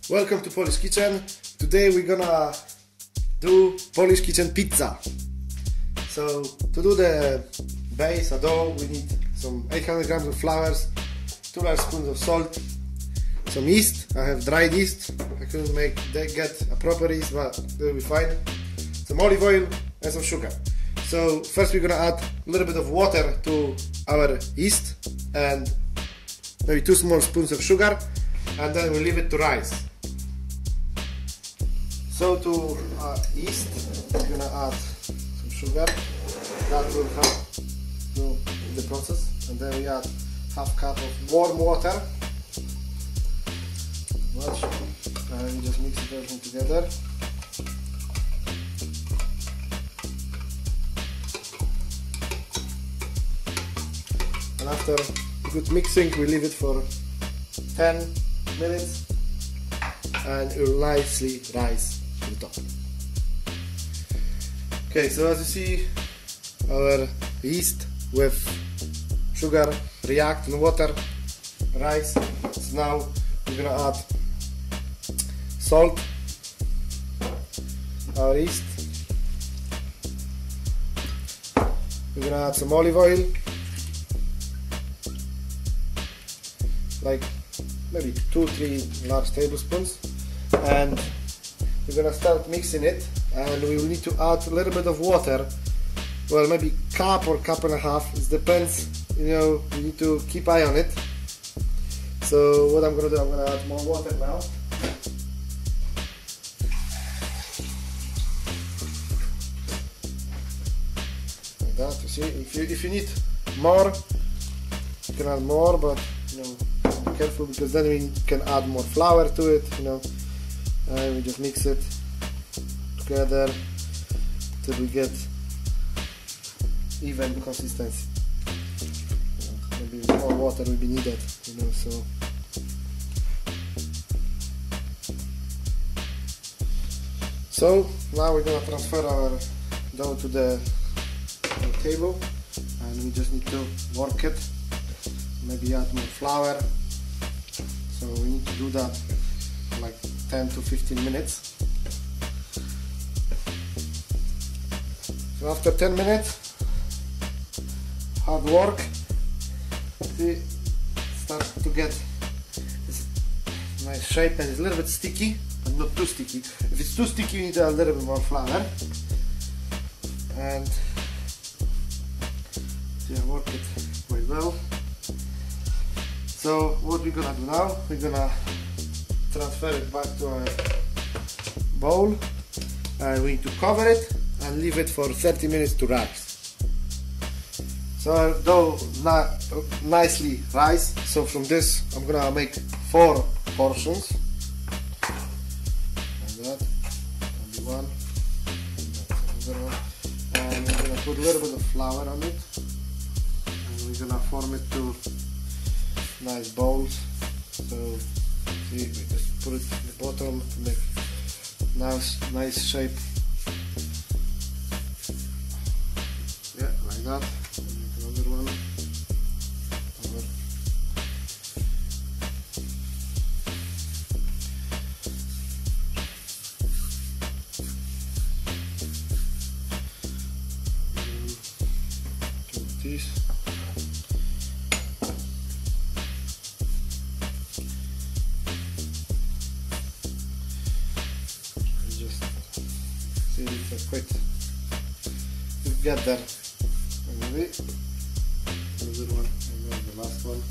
Welcome to Polish Kitchen. Today we're gonna do Polish kitchen pizza. So to do the base, a dough, we need some 800 grams of flour, 2 large spoons of salt, some yeast. I have dried yeast. I couldn't get a proper yeast, but they'll be fine. Some olive oil and some sugar. So first we're gonna add a little bit of water to our yeast and maybe 2 small spoons of sugar, and then we leave it to rise. So to yeast, we're gonna add some sugar. That will help do the process, and then we add half cup of warm water. Much, and we just mix everything together. And after good mixing, we leave it for 10 minutes, and it will nicely rise to the top. Okay, so as you see, our yeast with sugar react and water rise. So now we're gonna add salt, our yeast. We're gonna add some olive oil, like maybe 2-3 large tablespoons, and we're gonna start mixing it, and we will need to add a little bit of water. Well, maybe cup or cup and a half, it depends, you know, you need to keep eye on it. So what I'm gonna do, I'm gonna add more water now. Like that, you see, if you need more, you can add more, but you know, be careful, because then we can add more flour to it, you know, and we just mix it together till we get even consistency. Maybe more water will be needed, you know. So now we're gonna transfer our dough to the table, and we just need to work it. Maybe add more flour. So we need to do that for like 10 to 15 minutes. So after 10 minutes, hard work, it starts to get this nice shape, and it's a little bit sticky, but not too sticky. If it's too sticky, you need a little bit more flour. And yeah, work it quite well. So what we're gonna do now, we're gonna transfer it back to our bowl, and we need to cover it and leave it for 30 minutes to rise. So our dough nicely rise. So from this I'm gonna make 4 portions. Like that. Only one. Another one. And I'm gonna put a little bit of flour on it. And we're gonna form it to nice balls. So see, we just put it in the bottom to make nice shape. Yeah, like that. Another one. This. Just see if I quit. We've got there. Maybe. Another one, and the last one.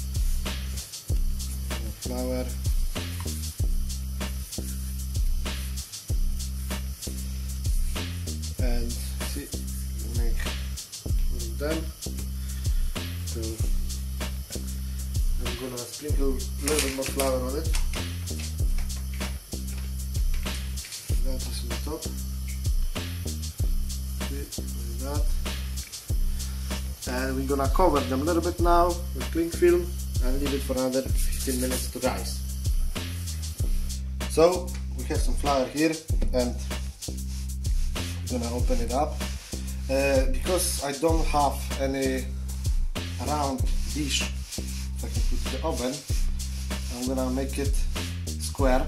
More flour. And see, make all of them. So I'm gonna sprinkle a little bit more flour on it. That is on the top. See, like that. And we're gonna cover them a little bit now with cling film and leave it for another 15 minutes to rise. So we have some flour here, and we're gonna open it up. Because I don't have any round dish that I can put in the oven, I'm gonna make it square.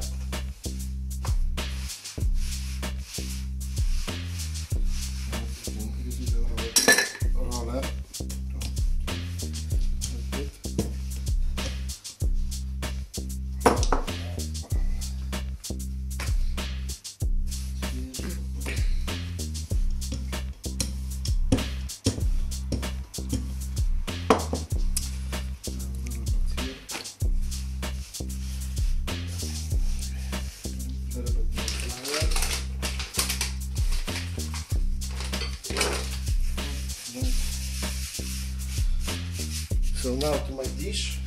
So now to my dish.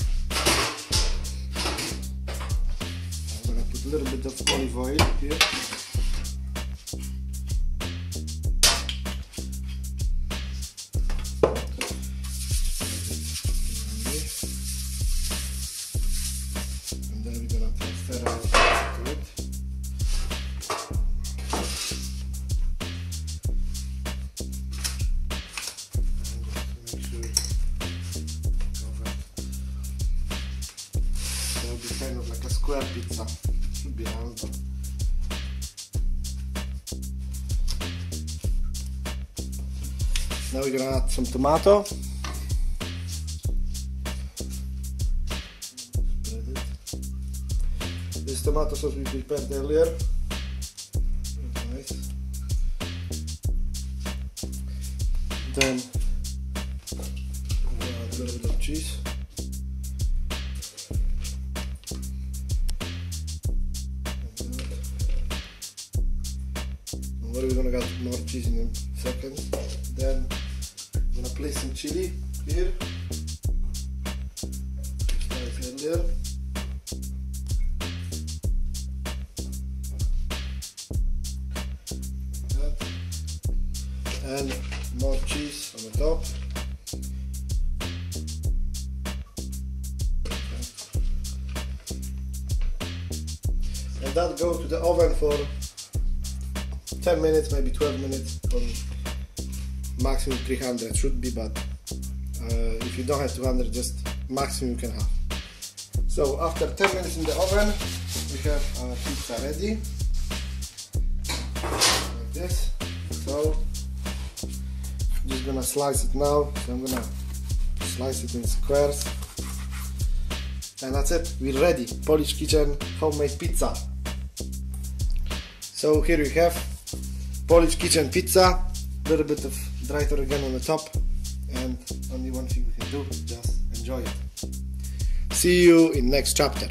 I'm gonna put a little bit of olive oil here. And then we're gonna transfer it to it. Kind of like a square pizza. Should be round, but now we're gonna add some tomato. Spread it. This tomato sauce we prepared earlier. Nice. Then we'll add a little bit of cheese. We're gonna get more cheese in a second. Then I'm gonna place some chili here. Like earlier. Like that. And more cheese on the top. And that goes to the oven for 10 minutes, maybe 12 minutes, on maximum 300 should be, but if you don't have 200, just maximum you can have. So after 10 minutes in the oven, we have our pizza ready, like this. So I'm just gonna slice it now. So I'm gonna slice it in squares, and that's it. We're ready. Polish Kitchen homemade pizza. So here we have Polish Kitchen pizza, a little bit of dried oregano on the top, and only one thing we can do, just enjoy it. See you in next chapter.